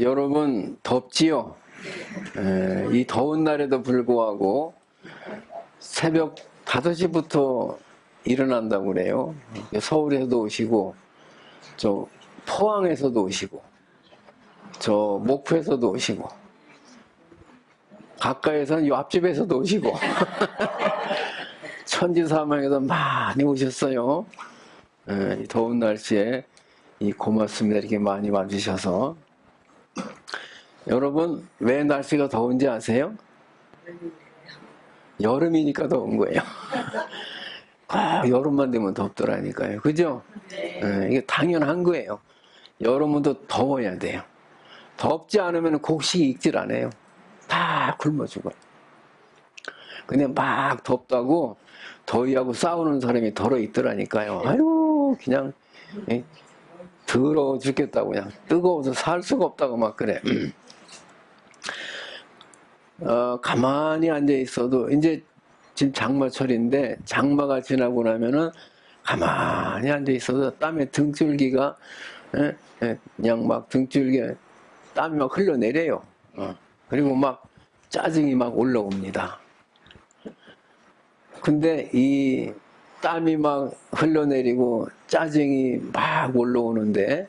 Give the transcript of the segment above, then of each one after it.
여러분 덥지요? 이 더운 날에도 불구하고 새벽 5시부터 일어난다고 그래요. 서울에서도 오시고 저 포항에서도 오시고 저 목포에서도 오시고 가까이에서는 요 앞집에서도 오시고 천지사방에서 많이 오셨어요. 이 더운 날씨에 고맙습니다. 이렇게 많이 와주셔서. 여러분 왜 날씨가 더운지 아세요? 여름이니까 더운 거예요. 여름만 되면 덥더라니까요. 그죠? 이게 당연한 거예요. 여름은 더 더워야 돼요. 덥지 않으면 곡식이 익질 않아요. 다 굶어 죽어요. 근데 막 덥다고 더위하고 싸우는 사람이 덜어 있더라니까요. 아유 그냥 더러워 죽겠다고 그냥 뜨거워서 살 수가 없다고 막 그래. 가만히 앉아 있어도 이제 지금 장마철인데 장마가 지나고 나면은 가만히 앉아 있어도 땀에 등줄기가 그냥 막 등줄기에 땀이 막 흘러내려요. 그리고 막 짜증이 막 올라옵니다. 근데 이 땀이 막 흘러내리고 짜증이 막 올라오는데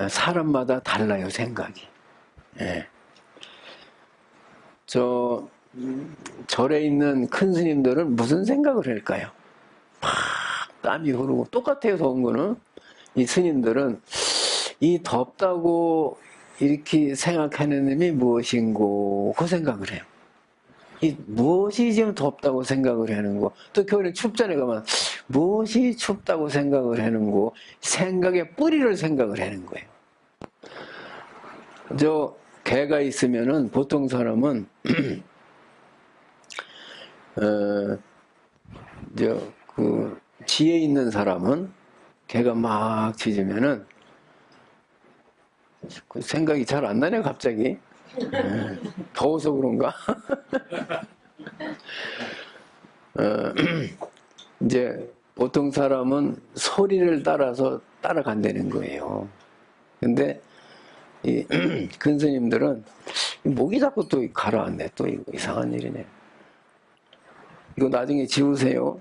사람마다 달라요, 생각이. 절에 있는 큰 스님들은 무슨 생각을 할까요? 막 땀이 흐르고 똑같아요. 더운 거는. 이 스님들은 이 덥다고 이렇게 생각하는 놈이 무엇인고 그 생각을 해요. 이 무엇이 지금 덥다고 생각을 하는 거. 또 겨울에 춥잖아요. 그러면 무엇이 춥다고 생각을 하는 거. 생각의 뿌리를 생각을 하는 거예요. 개가 있으면은 보통 사람은 지혜 있는 사람은 개가 막 짖으면은 그 생각이 잘 안 나네 갑자기. 더워서 그런가? 이제 보통 사람은 소리를 따라서 따라간다는 거예요. 근데 이 큰 스님들은 목이 자꾸 또 가라앉네. 또 이거 이상한 일이네. 이거 나중에 지우세요.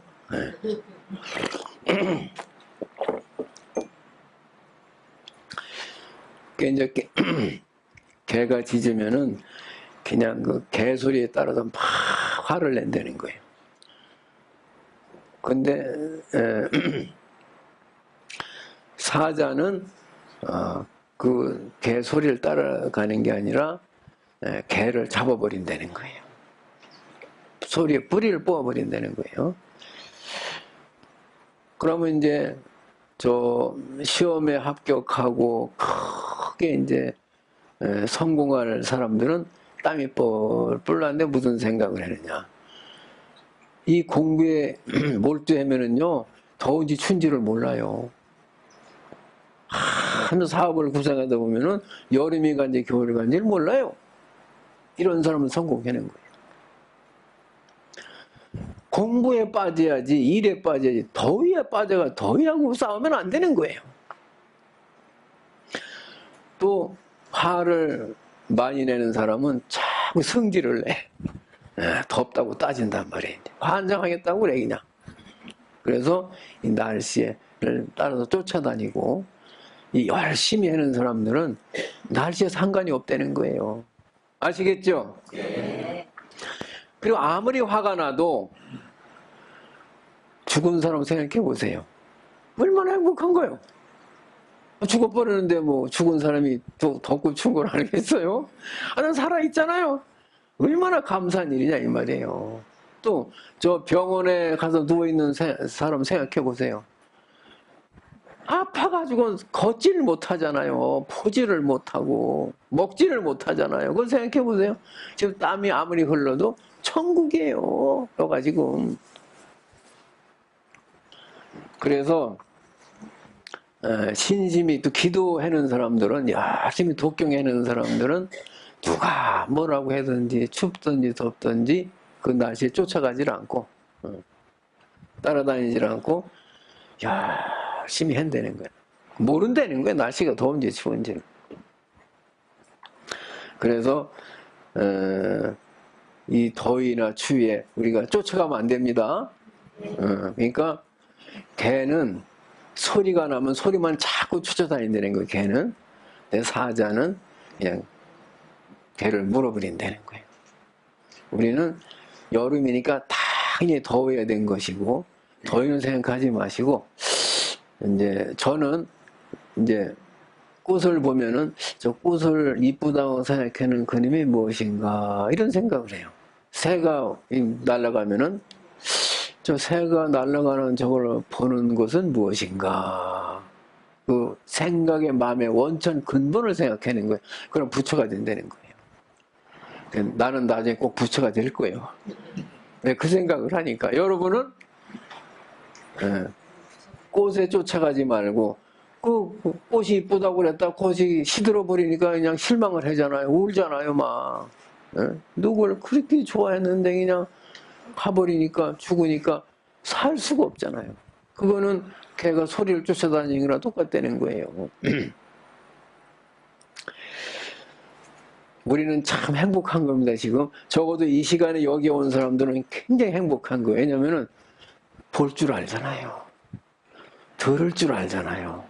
이제 개가 짖으면은 그냥 그 개 소리에 따라서 막 화를 낸다는 거예요. 근데 사자는 그 개 소리를 따라가는 게 아니라 개를 잡아버린다는 거예요. 소리에 뿌리를 뽑아버린다는 거예요. 그러면 이제 시험에 합격하고 크게 이제 성공할 사람들은 땀이 뻘뻘 나는데 무슨 생각을 하느냐. 이 공부에 몰두하면은요, 더운지 춘지를 몰라요. 한 사업을 구상하다 보면은 여름이 간지 겨울이 간지를 몰라요. 이런 사람은 성공하는 거예요. 공부에 빠져야지, 일에 빠져야지, 더위에 빠져가 더위하고 싸우면 안 되는 거예요. 또 화를 많이 내는 사람은 자꾸 성질을 내. 덥다고 따진단 말이에요. 환장하겠다고 그래 그냥. 그래서 이 날씨를 따라서 쫓아다니고 이 열심히 하는 사람들은 날씨에 상관이 없다는 거예요. 아시겠죠? 네. 그리고 아무리 화가 나도 죽은 사람 생각해 보세요. 얼마나 행복한 거예요. 죽어버리는데 뭐 죽은 사람이 덥고 추운 걸 알겠어요? 난 살아있잖아요. 얼마나 감사한 일이냐 이 말이에요. 또 병원에 가서 누워있는 사람 생각해 보세요. 아파가지고 걷지를 못하잖아요. 포지를 못하고 먹지를 못하잖아요. 그걸 생각해 보세요. 지금 땀이 아무리 흘러도 천국이에요. 여가 지금. 그래서 신심이 또 기도하는 사람들은, 열심히 독경하는 사람들은 누가 뭐라고 하든지 춥든지 덥든지 그 날씨에 쫓아가질 않고 따라다니질 않고 열심히 한다는 거야. 모른다는 거야. 날씨가 더운지 추운지. 그래서 이 더위나 추위에 우리가 쫓아가면 안 됩니다. 그러니까 개는 소리가 나면 소리만 자꾸 쫓아다닌다는 거예요. 개는. 내 사자는 그냥 개를 물어버린다는 거예요. 우리는 여름이니까 당연히 더워야 된 것이고, 더위는 생각하지 마시고, 이제 저는 이제 꽃을 보면은 저 꽃을 이쁘다고 생각하는 그림이 무엇인가 이런 생각을 해요. 새가 날아가면은 저 새가 날아가는 저걸 보는 것은 무엇인가, 그 생각의 마음의 원천 근본을 생각하는 거예요. 그럼 부처가 된다는 거예요. 나는 나중에 꼭 부처가 될 거예요. 그 생각을 하니까. 여러분은 꽃에 쫓아가지 말고, 그 꽃이 이쁘다고 그랬다 꽃이 시들어 버리니까 그냥 실망을 하잖아요. 울잖아요 막. 누굴 그렇게 좋아했는데 그냥 가버리니까, 죽으니까 살 수가 없잖아요. 그거는 걔가 소리를 쫓아다니는 거랑 똑같다는 거예요. 우리는 참 행복한 겁니다. 지금 적어도 이 시간에 여기 온 사람들은 굉장히 행복한 거예요. 왜냐면은 볼 줄 알잖아요. 들을 줄 알잖아요.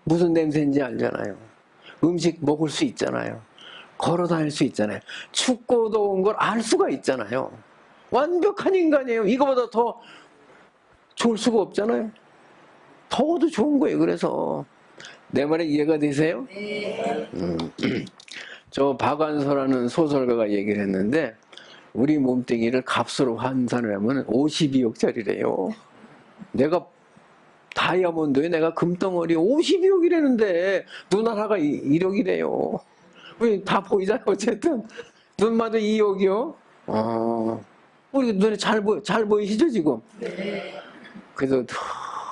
무슨 냄새인지 알잖아요. 음식 먹을 수 있잖아요. 걸어 다닐 수 있잖아요. 춥고 더운 걸 알 수가 있잖아요. 완벽한 인간이에요. 이거보다 더 좋을 수가 없잖아요. 더워도 좋은 거예요. 그래서 내 말에 이해가 되세요? 네. 저 박완서라는 소설가가 얘기를 했는데, 우리 몸뚱이를 값으로 환산하면 52억짜리래요. 내가 다이아몬드에 내가 금덩어리 52억이라는데 눈 하나가 1억이래요. 다 보이잖아요. 어쨌든 눈마다 2억이요. 우리 눈에 잘 보이시죠 지금? 네. 그래서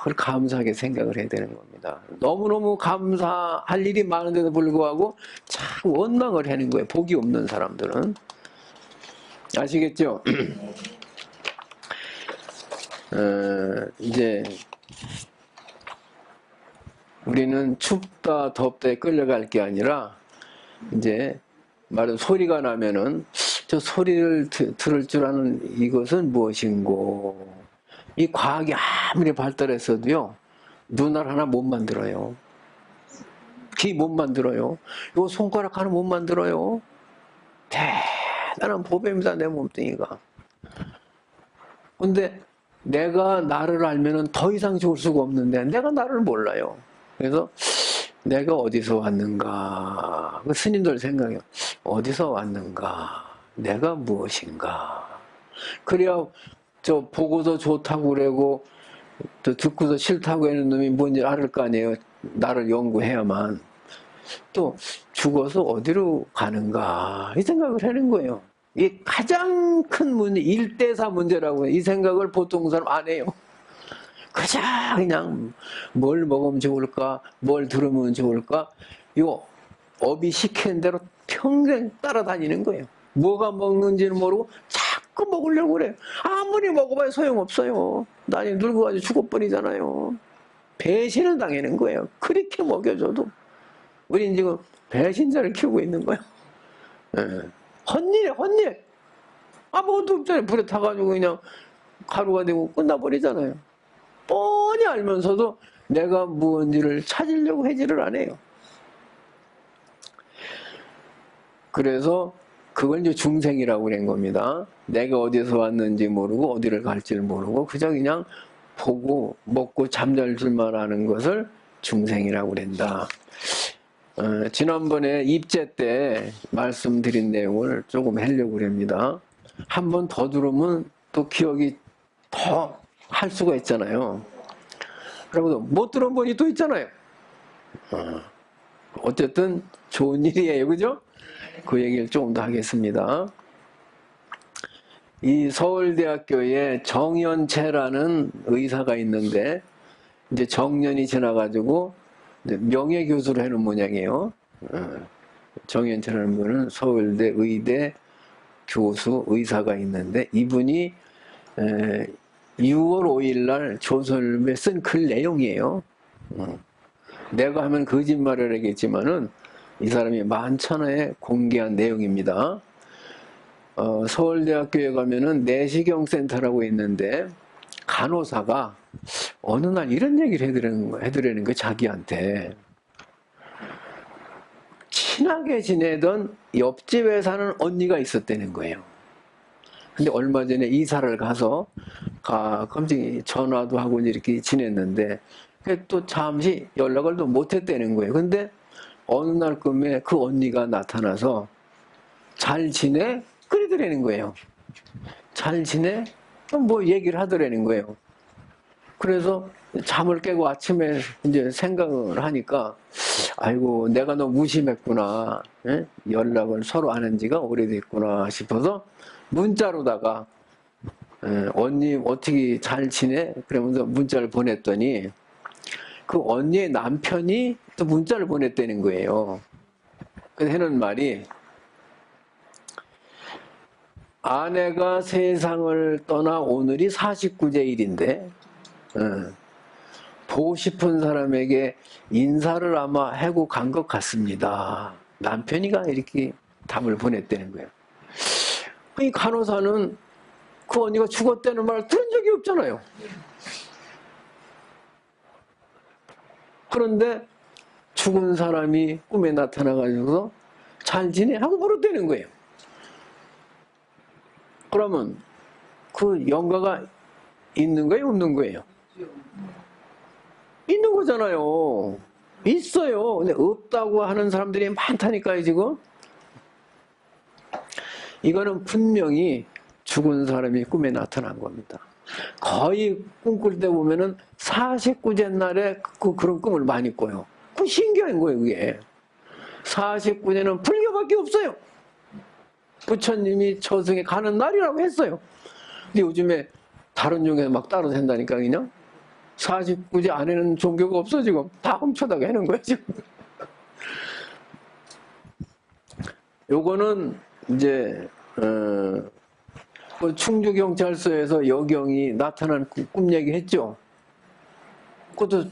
늘 감사하게 생각을 해야 되는 겁니다. 너무너무 감사할 일이 많은데도 불구하고 참 원망을 하는 거예요. 복이 없는 사람들은. 아시겠죠? 이제 우리는 춥다 덥다에 끌려갈 게 아니라, 이제 말은 소리가 나면은 저 소리를 들을 줄 아는 이것은 무엇인고. 이 과학이 아무리 발달했어도요, 눈알 하나 못 만들어요. 귀 못 만들어요. 요 손가락 하나 못 만들어요. 대단한 보배입니다, 내 몸뚱이가. 근데 내가 나를 알면은 더 이상 좋을 수가 없는데 내가 나를 몰라요. 그래서 내가 어디서 왔는가, 그 스님들 생각해요. 어디서 왔는가, 내가 무엇인가. 그래야 저 보고도 좋다고 그러고 또 듣고도 싫다고 하는 놈이 뭔지 알을 거 아니에요. 나를 연구해야만. 또 죽어서 어디로 가는가 이 생각을 하는 거예요. 이게 가장 큰 문제, 1대4 문제라고 해요. 이 생각을 보통 사람 안 해요. 그냥 뭘 먹으면 좋을까, 뭘 들으면 좋을까, 이거 업이 시키는 대로 평생 따라다니는 거예요. 뭐가 먹는지는 모르고 자꾸 먹으려고 그래요. 아무리 먹어봐야 소용없어요. 나중에 늙어가지고 죽어버리잖아요. 배신을 당하는 거예요. 그렇게 먹여줘도. 우린 지금 배신자를 키우고 있는 거예요. 헛일이야, 헛일. 아무것도 없잖아요. 불에 타가지고 그냥 가루가 되고 끝나버리잖아요. 뻔히 알면서도 내가 무언지를 찾으려고 하지를 안 해요. 그래서 그걸 이제 중생이라고 그런 겁니다. 내가 어디서 왔는지 모르고 어디를 갈지를 모르고 그저 그냥 보고 먹고 잠잘 줄만 아는 것을 중생이라고 그런다. 지난번에 입제 때 말씀드린 내용을 조금 하려고 합니다. 한 번 더 들으면 또 기억이 더 할 수가 있잖아요. 그리고 못 들은 분이 또 있잖아요. 어쨌든 좋은 일이에요. 그죠? 그 얘기를 조금 더 하겠습니다. 이 서울대학교에 정연채라는 의사가 있는데, 이제 정년이 지나가지고 명예교수를 해놓은 모양이에요. 정연채라는 분은 서울대 의대 교수 의사가 있는데, 이분이 6월 5일 날 조선일보에 쓴 글 내용이에요. 내가 하면 거짓말을 하겠지만은 이 사람이 만천하에 공개한 내용입니다. 서울대학교에 가면은 내시경센터라고 있는데 간호사가 어느 날 이런 얘기를 해드리는 거예요. 자기한테. 친하게 지내던 옆집에 사는 언니가 있었다는 거예요. 근데 얼마 전에 이사를 가서 깜짝이 전화도 하고 이렇게 지냈는데 또 잠시 연락을 또 못했다는 거예요. 근데 어느 날 꿈에 그 언니가 나타나서 잘 지내? 그러더라는 거예요. 잘 지내? 뭐 얘기를 하더라는 거예요. 그래서 잠을 깨고 아침에 이제 생각을 하니까 아이고 내가 너무 무심했구나. 예? 연락을 서로 안 한 지가 오래됐구나 싶어서 문자로다가 언니 어떻게 잘 지내? 그러면서 문자를 보냈더니 그 언니의 남편이 또 문자를 보냈다는 거예요. 그래서 하는 말이 아내가 세상을 떠나 오늘이 49제 일인데 보고 싶은 사람에게 인사를 아마 하고 간 것 같습니다. 남편이가 이렇게 답을 보냈다는 거예요. 이 간호사는 그 언니가 죽었다는 말을 들은 적이 없잖아요. 그런데 죽은 사람이 꿈에 나타나가지고 잘 지내? 하고 물었다는 거예요. 그러면 그 영가가 있는 거예요? 없는 거예요? 있는 거잖아요. 있어요. 근데 없다고 하는 사람들이 많다니까요, 지금. 이거는 분명히 죽은 사람이 꿈에 나타난 겁니다. 거의 꿈꿀 때 보면은 49제 날에 그런 꿈을 많이 꿔요. 그 신기한 거예요, 그게. 49제는 불교밖에 없어요. 부처님이 저승에 가는 날이라고 했어요. 근데 요즘에 다른 종교에 막 따로 된다니까, 그냥. 49제 안에는 종교가 없어, 지금. 다 훔쳐다가 해놓은 거예요, 지금. 요거는 이제, 충주경찰서에서 여경이 나타난 꿈 얘기 했죠? 그것도,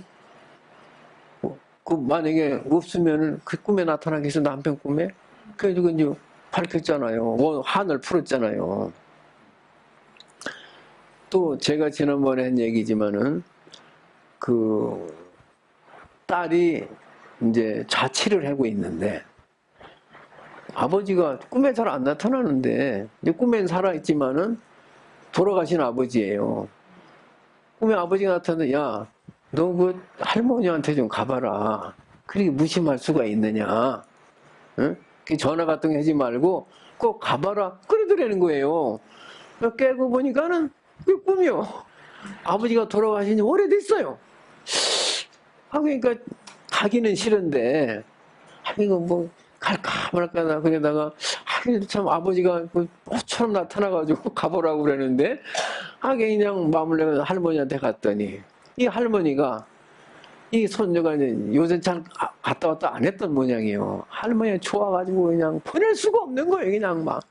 만약에 없으면은 그 꿈에 나타나겠어, 남편 꿈에? 그래서 이제 밝혔잖아요. 한을 풀었잖아요. 또 제가 지난번에 한 얘기지만은 그 딸이 이제 자취를 하고 있는데 아버지가 꿈에 잘 안 나타나는데 꿈엔 살아있지만은 돌아가신 아버지예요. 꿈에 아버지가 나타나는데 야, 너 그 할머니한테 좀 가봐라. 그렇게 무심할 수가 있느냐. 응? 전화 같은 거 하지 말고 꼭 가봐라. 그러더라는 거예요. 깨고 보니까는 그 꿈이요. 아버지가 돌아가신 지 오래됐어요. 그러니까 가기는 싫은데 이거 뭐 갈까 말까 그러다가 참 아버지가 꽃처럼 나타나가지고 가보라고 그러는데 그냥 마음을 내고 할머니한테 갔더니 이 할머니가 이 손녀가 요새 잘 갔다 왔다 안 했던 모양이에요. 할머니가 좋아가지고 그냥 보낼 수가 없는 거예요. 그냥 막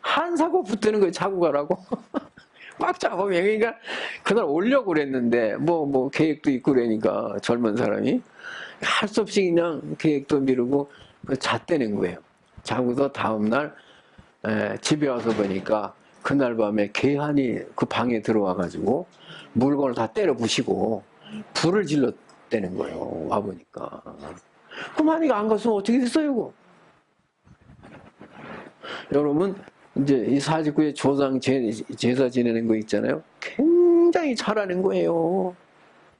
한사고 붙드는 거예요. 자고 가라고. 꽉 잡으면 그러니까 그날 오려고 그랬는데 뭐 계획도 있고 그러니까 젊은 사람이 할 수 없이 그냥 계획도 미루고 잤다는 거예요. 자고서 다음날 집에 와서 보니까 그날 밤에 개한이 그 방에 들어와가지고 물건을 다 때려 부시고 불을 질렀다는 거예요. 와보니까. 그럼 하니까 안 갔으면 어떻게 됐어요, 이거? 여러분, 이제 이 49의 조상 제사 지내는 거 있잖아요. 굉장히 잘하는 거예요.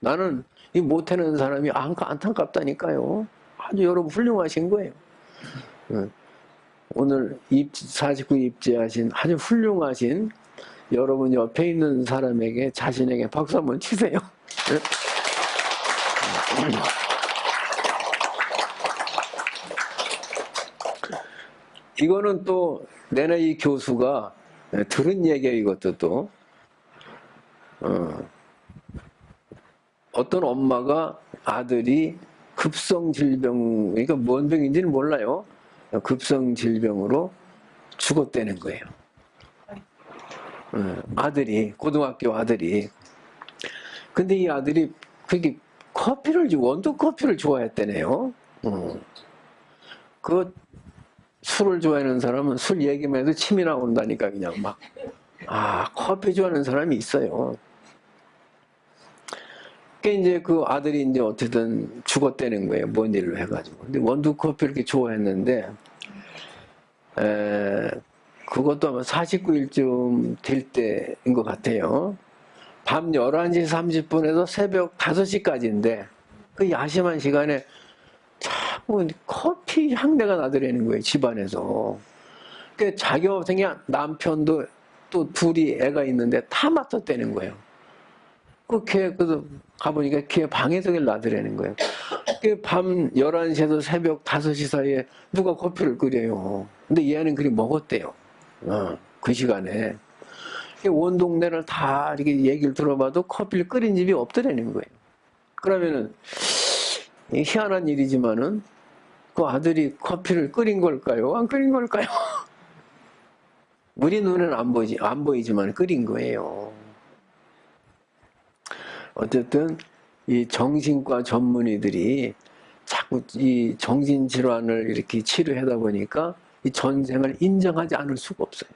나는 이 못하는 사람이 안타깝다니까요. 아주 여러분 훌륭하신 거예요. 오늘 49 입제하신 아주 훌륭하신 여러분 옆에 있는 사람에게 자신에게 박수 한번 치세요. 이거는 또 내내 이 교수가 들은 얘기예요. 이것도 또 어떤 엄마가 아들이 급성질병, 그러니까 뭔 병인지는 몰라요. 급성질병으로 죽었다는 거예요. 아들이, 고등학교 아들이. 근데 이 아들이 그게 원두 커피를 좋아했다네요. 그 술을 좋아하는 사람은 술 얘기만 해도 침이 나온다니까 그냥 막. 커피 좋아하는 사람이 있어요. 이제 그 아들이 이제 어쨌든 죽었다는 거예요. 뭔 일로 해가지고. 근데 원두 커피 이렇게 좋아했는데, 그것도 아마 49일쯤 될 때인 것 같아요. 밤 11시 30분에서 새벽 5시까지인데, 그 야심한 시간에 자꾸 커피 향내가 나더라는 거예요. 집안에서. 그 자기 생각 남편도 또 둘이 애가 있는데 다 맡았다는 거예요. 그 가보니까 걔 방에서 나더라는 거예요. 그 밤 11시에서 새벽 5시 사이에 누가 커피를 끓여요. 근데 얘는 그리 먹었대요. 그 시간에. 온 동네를 다 이렇게 얘기를 들어봐도 커피를 끓인 집이 없더라는 거예요. 그러면은, 희한한 일이지만은, 그 아들이 커피를 끓인 걸까요? 안 끓인 걸까요? 우리 눈에는 안 보이지만 끓인 거예요. 어쨌든 이 정신과 전문의들이 자꾸 이 정신질환을 이렇게 치료하다 보니까 이 전생을 인정하지 않을 수가 없어요.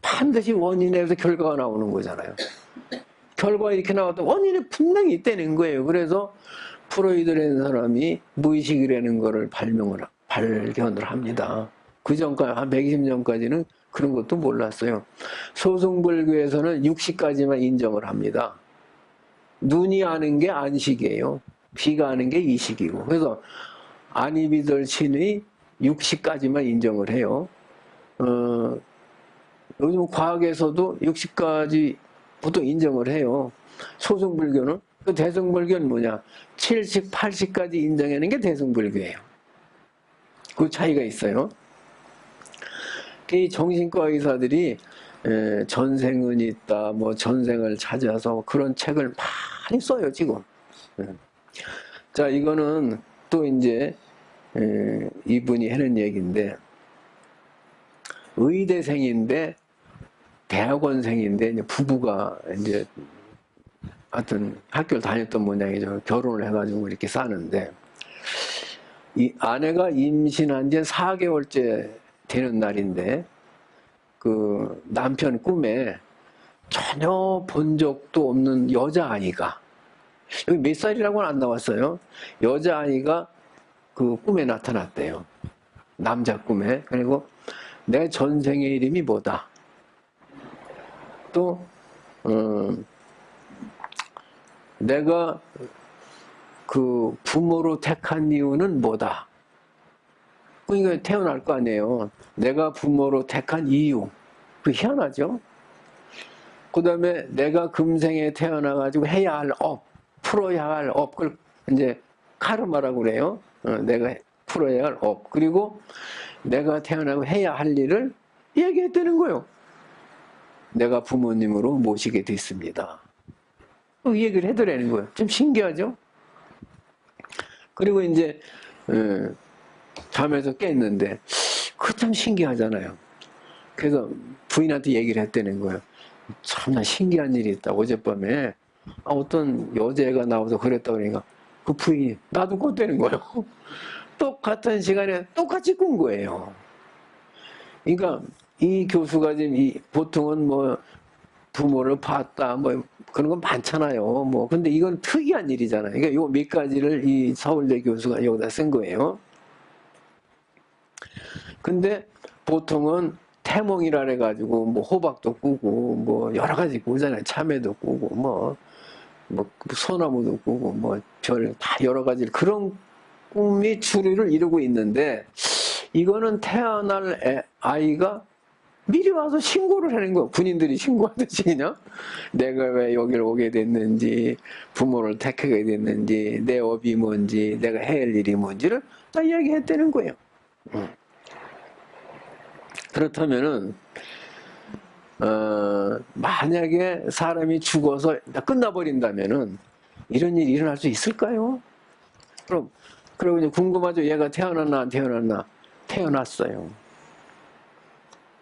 반드시 원인에서 결과가 나오는 거잖아요. 결과가 이렇게 나왔다 원인이 분명히 있다는 거예요. 그래서 프로이드라는 사람이 무의식이라는 거를 발견을 합니다. 그 전까지 한 120년까지는 그런 것도 몰랐어요. 소승불교에서는 육식까지만 인정을 합니다. 눈이 아는 게 안식이에요. 귀가 아는 게 이식이고. 그래서 안이비덜신의 육식까지만 인정을 해요. 요즘 과학에서도 육식까지 보통 인정을 해요. 소승불교는. 그 대승불교는 뭐냐? 7식, 8식까지 인정하는 게 대승불교예요. 그 차이가 있어요. 이 정신과 의사들이 전생은 있다, 뭐 전생을 찾아서 그런 책을 많이 써요, 지금. 자, 이거는 또 이제 이분이 하는 얘기인데, 의대생인데, 대학원생인데, 이제 부부가 이제 하여튼 학교를 다녔던 모양이죠. 결혼을 해가지고 이렇게 사는데, 이 아내가 임신한 지 4개월째 되는 날인데, 그 남편 꿈에 전혀 본 적도 없는 여자아이가, 여기 몇 살이라고는 안 나왔어요. 여자아이가 그 꿈에 나타났대요. 남자 꿈에. 그리고 내 전생의 이름이 뭐다. 또, 내가 그 부모로 택한 이유는 뭐다. 그러니까 태어날 거 아니에요. 내가 부모로 택한 이유. 그 희한하죠? 그 다음에 내가 금생에 태어나가지고 해야 할 업, 풀어야 할 업, 그걸 이제 카르마라고 그래요. 내가 풀어야 할 업. 그리고 내가 태어나고 해야 할 일을 얘기했다는 거예요. 내가 부모님으로 모시게 됐습니다. 그 얘기를 해드리는 거예요. 좀 신기하죠? 그리고 이제 잠에서 깼는데 그거 참 신기하잖아요. 그래서 부인한테 얘기를 했다는 거예요. 참나 신기한 일이 있다. 어젯밤에 어떤 여자애가 나와서 그랬다 그러니까 그 부인이 나도 꿨다는 거예요. 똑같은 시간에 똑같이 꾼 거예요. 그러니까 이 교수가 지금 보통은 뭐 부모를 봤다 뭐 그런 건 많잖아요. 뭐 근데 이건 특이한 일이잖아요. 그러니까 요 몇 가지를 이 서울대 교수가 여기다 쓴 거예요. 근데 보통은 태몽이라 해가지고 뭐 호박도 꾸고 뭐 여러 가지 꾸잖아요. 참외도 꾸고 뭐 소나무도 꾸고 뭐 별 다 여러 가지 그런 꿈이 주류를 이루고 있는데 이거는 태어날 아이가 미리 와서 신고를 하는 거예요. 군인들이 신고하듯이 그냥 내가 왜 여기를 오게 됐는지 부모를 택하게 됐는지 내 업이 뭔지 내가 해야 할 일이 뭔지를 다 이야기했다는 거예요. 그렇다면은 만약에 사람이 죽어서 끝나버린다면은 이런 일이 일어날 수 있을까요? 그리고 이제 궁금하죠. 얘가 태어났나 안 태어났나? 태어났어요.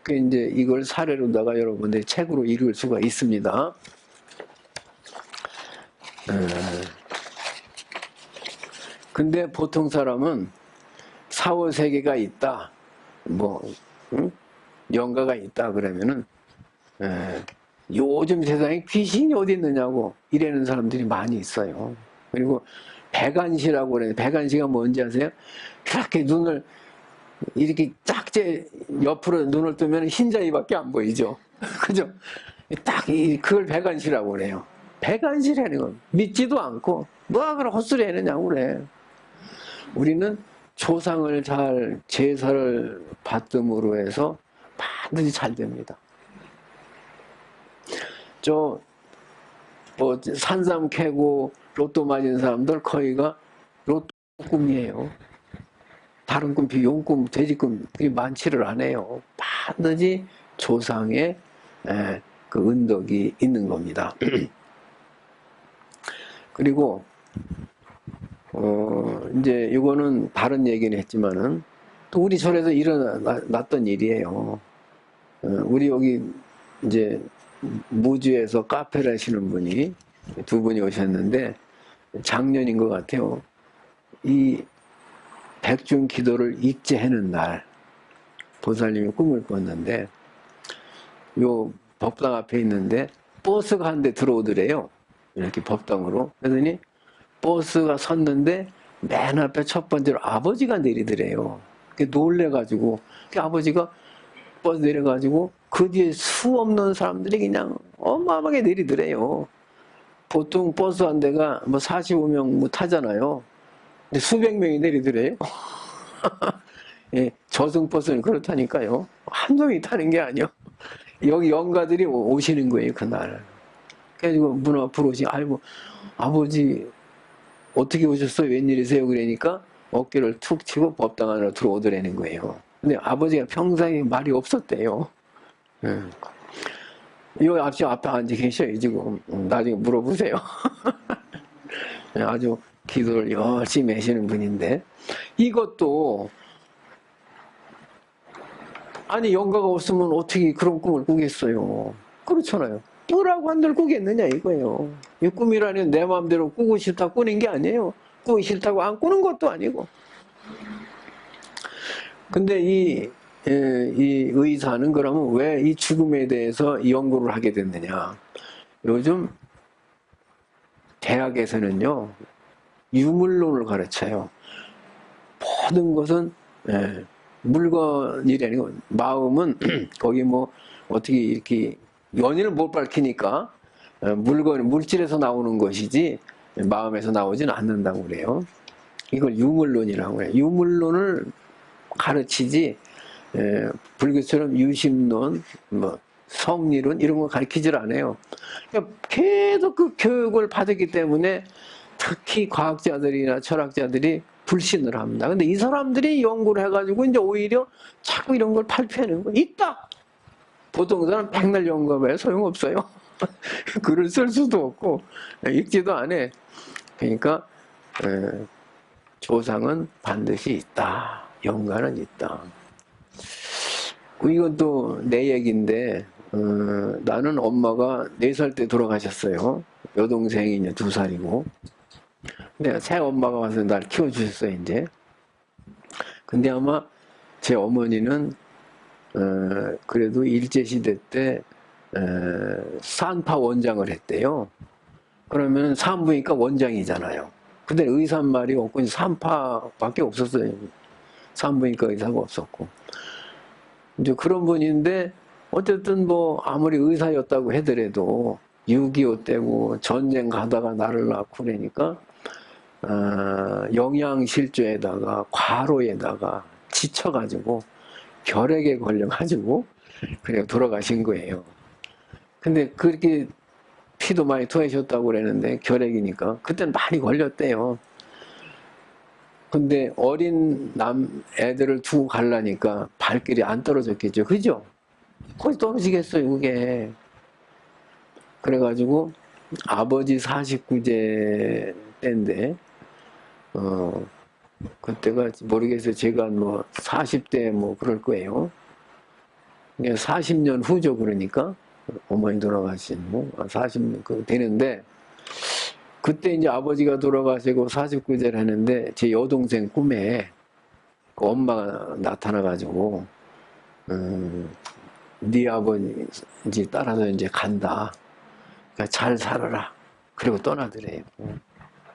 그 이제 이걸 사례로다가 여러분들이 책으로 읽을 수가 있습니다. 근데 보통 사람은 사후세계가 있다, 뭐 응? 영가가 있다 그러면은 요즘 세상에 귀신이 어디 있느냐고 이러는 사람들이 많이 있어요. 그리고 백안시라고 그래요. 백안시가 뭔지 아세요? 그렇게 눈을 이렇게 짝제 옆으로 눈을 뜨면 흰자위밖에 안 보이죠. 그죠? 그걸 백안시라고 그래요. 백안시라는 건 믿지도 않고 뭐가 그런 헛소리 하느냐고 그래. 우리는 조상을 잘 제사를 받음으로 해서 반드시 잘 됩니다. 뭐 산삼 캐고 로또 맞은 사람들 거의가 로또 꿈이에요. 다른 꿈, 용꿈, 돼지꿈이 많지를 않아요. 반드시 조상의 그 은덕이 있는 겁니다. 그리고 이제 이거는 다른 얘기는 했지만은 또 우리 절에서 일어났던 일이에요. 우리 여기 이제 무주에서 카페를 하시는 분이 두 분이 오셨는데 작년인 것 같아요. 이 백중 기도를 익제하는 날 보살님이 꿈을 꿨는데 요 법당 앞에 있는데 버스가 한 대 들어오더래요. 이렇게 법당으로. 그러더니 버스가 섰는데 맨 앞에 첫 번째로 아버지가 내리더래요. 놀래가지고 아버지가 버스 내려가지고 그 뒤에 수 없는 사람들이 그냥 어마어마하게 내리더래요. 보통 버스 한 대가 뭐 45명 뭐 타잖아요. 근데 수백 명이 내리더래요. 예, 저승버스는 그렇다니까요. 한 명이 타는 게 아니요. 여기 영가들이 오시는 거예요, 그날. 그래가지고 문 앞으로 아이고, 아버지, 어떻게 오셨어요? 웬일이세요? 그러니까 어깨를 툭 치고 법당 안으로 들어오더라는 거예요. 근데 아버지가 평상에 말이 없었대요. 이 앞에 앉아 계셔요, 지금. 나중에 물어보세요. 아주 기도를 열심히 하시는 분인데, 이것도, 아니, 영가가 없으면 어떻게 그런 꿈을 꾸겠어요? 그렇잖아요. 꾸라고 한들 꾸겠느냐, 이거예요. 이 꿈이라는 내 마음대로 꾸고 싶다 꾸는 게 아니에요. 꾸기 싫다고 안 꾸는 것도 아니고. 근데 이 의사는 그러면 왜 이 죽음에 대해서 연구를 하게 됐느냐. 요즘 대학에서는요, 유물론을 가르쳐요. 모든 것은, 물건이라는 거, 마음은 거기 뭐, 어떻게 이렇게 연인을 못 밝히니까, 물질에서 나오는 것이지, 마음에서 나오지는 않는다고 그래요. 이걸 유물론이라고 해요. 유물론을 가르치지, 불교처럼 유심론, 뭐, 성리론, 이런 거 가르치질 않아요. 그러니까 계속 그 교육을 받았기 때문에 특히 과학자들이나 철학자들이 불신을 합니다. 근데 이 사람들이 연구를 해가지고 이제 오히려 자꾸 이런 걸 발표하는 거 있다! 보통 사람 백날 연구해봐야 소용없어요. 글을 쓸 수도 없고, 읽지도 안 해. 그러니까, 조상은 반드시 있다. 영가는 있다. 이건 또 내 얘기인데, 나는 엄마가 4살 때 돌아가셨어요. 여동생이 이제 2살이고. 근데 새 엄마가 와서 날 키워주셨어요, 이제. 근데 아마 제 어머니는, 그래도 일제시대 때, 산파 원장을 했대요. 그러면 산부인과 원장이잖아요. 근데 의사는 말이 없고, 산파밖에 없었어요. 산부인과 의사가 없었고. 이제 그런 분인데, 어쨌든 뭐, 아무리 의사였다고 하더라도, 6.25 때고 전쟁 가다가 나를 낳고 그러니까, 영양실조에다가, 과로에다가 지쳐가지고, 결핵에 걸려가지고, 그냥 돌아가신 거예요. 근데 그렇게 피도 많이 토하셨다고 그랬는데, 결핵이니까. 그때는 많이 걸렸대요. 근데 어린 애들을 두고 가려니까 발길이 안 떨어졌겠죠. 그죠? 거기 떨어지겠어요, 그게. 그래가지고 아버지 49제 때인데, 그때가 모르겠어요. 제가 뭐 40대 뭐 그럴 거예요. 40년 후죠, 그러니까. 어머니 돌아가신 뭐 40년 되는데, 그때 이제 아버지가 돌아가시고 49제를 하는데 제 여동생 꿈에 그 엄마가 나타나가지고 네 아버지 따라서 이제 간다. 그러니까 잘 살아라. 그리고 떠나더래요.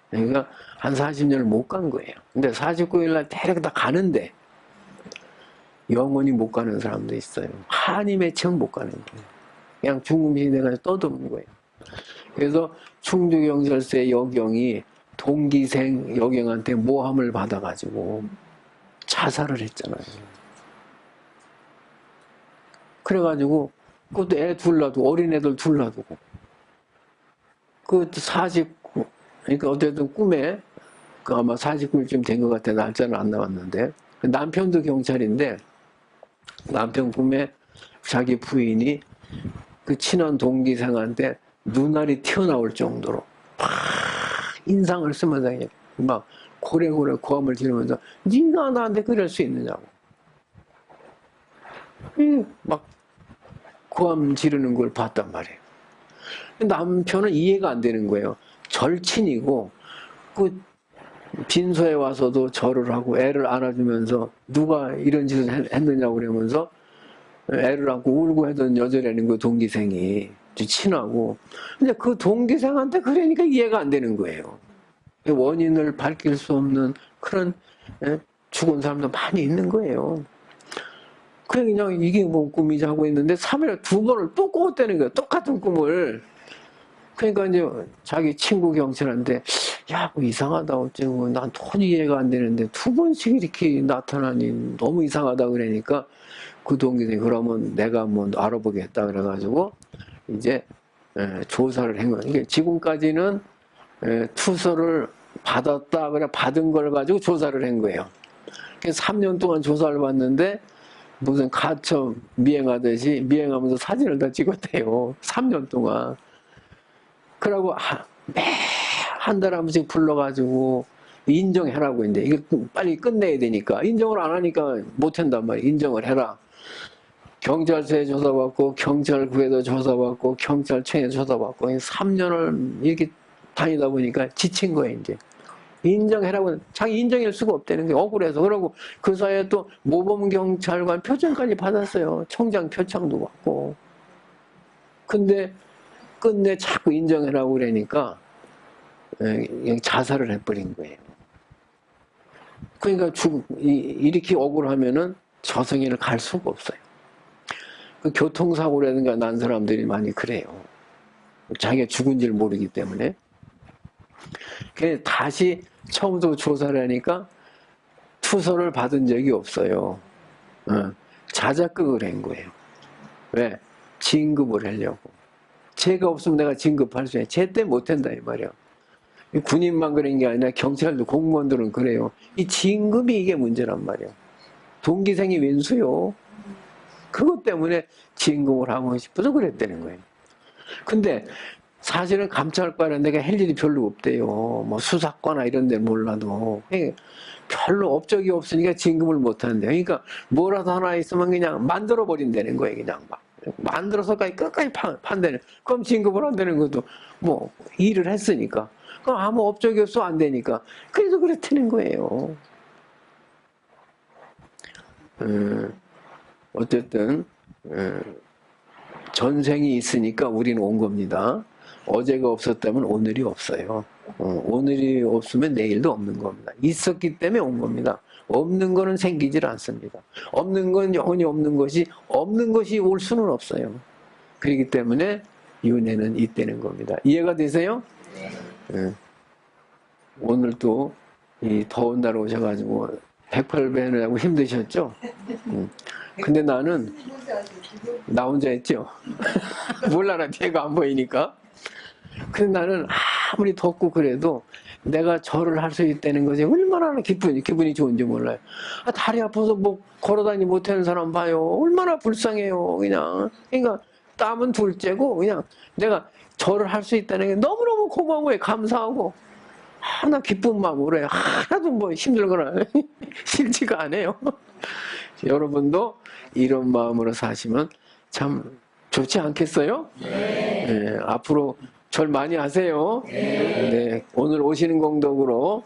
그러니까 한 40년을 못 간 거예요. 근데 49일 날 데려다 가는데 영원히 못 가는 사람도 있어요. 한이 맺히면 못 가는 거예요. 그냥 죽음이 돼가지고 떠도는 거예요. 그래서 충주경찰서의 여경이 동기생 여경한테 모함을 받아가지고 자살을 했잖아요. 그래가지고 그것도 애 둘 놔두고 어린애들 둘 놔두고 그 49, 그러니까 어쨌든 꿈에 그 아마 49일쯤 된 것 같아. 날짜는 안 나왔는데 남편도 경찰인데 남편 꿈에 자기 부인이 그 친한 동기생한테 눈알이 튀어나올 정도로 막 인상을 쓰면서 막 고래고래 고함을 지르면서 네가 나한테 그럴 수 있느냐고 막 고함 지르는 걸 봤단 말이에요. 남편은 이해가 안 되는 거예요. 절친이고 그 빈소에 와서도 절을 하고 애를 안아주면서 누가 이런 짓을 했느냐고 그러면서 애를 안고 울고 하던 여자라는 그 동기생이 친하고 근데 그 동기생한테 그러니까 이해가 안 되는 거예요. 원인을 밝힐 수 없는 그런 죽은 사람도 많이 있는 거예요. 그냥 이게 뭐 꿈이지 하고 있는데 3일에 2번을 또 꿨다는 거예요. 똑같은 꿈을. 그러니까 이제 자기 친구 경찰한테 야, 뭐 이상하다 어쩌고 난 도저히 이해가 안 되는데 2번씩 이렇게 나타나니 너무 이상하다 그러니까 그 동기생이 그러면 내가 한번 알아보겠다 그래가지고 이제 조사를 한 거예요. 그러니까 지금까지는 투서를 받았다 그래 받은 걸 가지고 조사를 한 거예요. 그래서 3년 동안 조사를 받는데 무슨 가처 미행하듯이 미행하면서 사진을 다 찍었대요. 3년 동안. 그러고 매 한 달 한 번씩 불러가지고 인정해라고 이제 이거 빨리 끝내야 되니까 인정을 안 하니까 못 한단 말이에요. 인정을 해라. 경찰서에 조사받고 경찰국에도 조사받고 경찰청에 조사받고 3년을 이렇게 다니다 보니까 지친 거예요. 이제 인정해라고 자기 인정할 수가 없다는 게 억울해서 그러고 그 사이에 또 모범경찰관 표창까지 받았어요. 청장 표창도 받고. 근데 끝내 자꾸 인정해라고 그러니까 자살을 해버린 거예요. 그러니까 이렇게 억울하면은 저승에를 갈 수가 없어요. 그 교통사고라든가 난 사람들이 많이 그래요. 자기가 죽은지를 모르기 때문에. 그래서 다시 처음부터 조사를 하니까 투서를 받은 적이 없어요. 자작극을 한 거예요. 왜? 진급을 하려고. 쟤가 없으면 내가 진급할 수 있어요. 쟤 때문에 못한다 이 말이야. 군인만 그런 게 아니라 경찰도 공무원들은 그래요. 이 진급이 이게 문제란 말이야. 동기생이 왼수요. 그것 때문에 진급을 하고 싶어서 그랬다는 거예요. 근데 사실은 감찰과는 내가 할 일이 별로 없대요. 뭐 수사과나 이런 데는 몰라도. 별로 업적이 없으니까 진급을 못 한대요. 그러니까 뭐라도 하나 있으면 그냥 만들어 버린다는 거예요. 그냥 막. 만들어서까지 끝까지 판다는. 그럼 진급을 한다는 것도 뭐 일을 했으니까. 그럼 아무 업적이 없어 안 되니까. 그래서 그렇다는 거예요. 어쨌든 전생이 있으니까 우리는 온 겁니다. 어제가 없었다면 오늘이 없어요. 오늘이 없으면 내일도 없는 겁니다. 있었기 때문에 온 겁니다. 없는 거는 생기질 않습니다. 없는 건 영원히 없는 것이 올 수는 없어요. 그렇기 때문에 윤회는 있다는 겁니다. 이해가 되세요? 네. 오늘 또 이 더운 날 오셔가지고 108배는 힘드셨죠? 근데 나는 나 혼자 했죠. 몰라라 뒤가 안 보이니까. 근데 나는 아무리 덥고 그래도 내가 절을 할 수 있다는 것이 얼마나 기분이 좋은지 몰라요. 다리 아파서 뭐 걸어다니지 못하는 사람 봐요. 얼마나 불쌍해요. 그냥. 그러니까 땀은 둘째고 그냥 내가 절을 할 수 있다는 게 너무너무 고마운 거예요. 감사하고. 하나 기쁜 마음으로 해요. 하나도 뭐 힘들거나 싫지가 않아요. 여러분도 이런 마음으로 사시면 참 좋지 않겠어요? 네, 앞으로 절 많이 하세요. 네, 오늘 오시는 공덕으로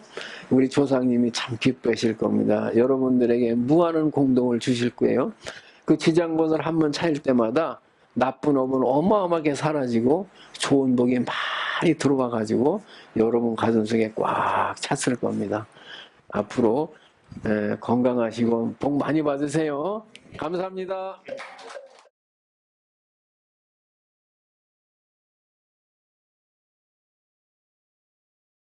우리 조상님이 참 기뻐하실 겁니다. 여러분들에게 무한한 공동을 주실 거예요. 그 지장본을 한번 차일 때마다 나쁜 업은 어마어마하게 사라지고 좋은 복이 많이 들어와 가지고 여러분 가슴속에 꽉 찼을 겁니다. 앞으로 건강하시고 복 많이 받으세요. 감사합니다.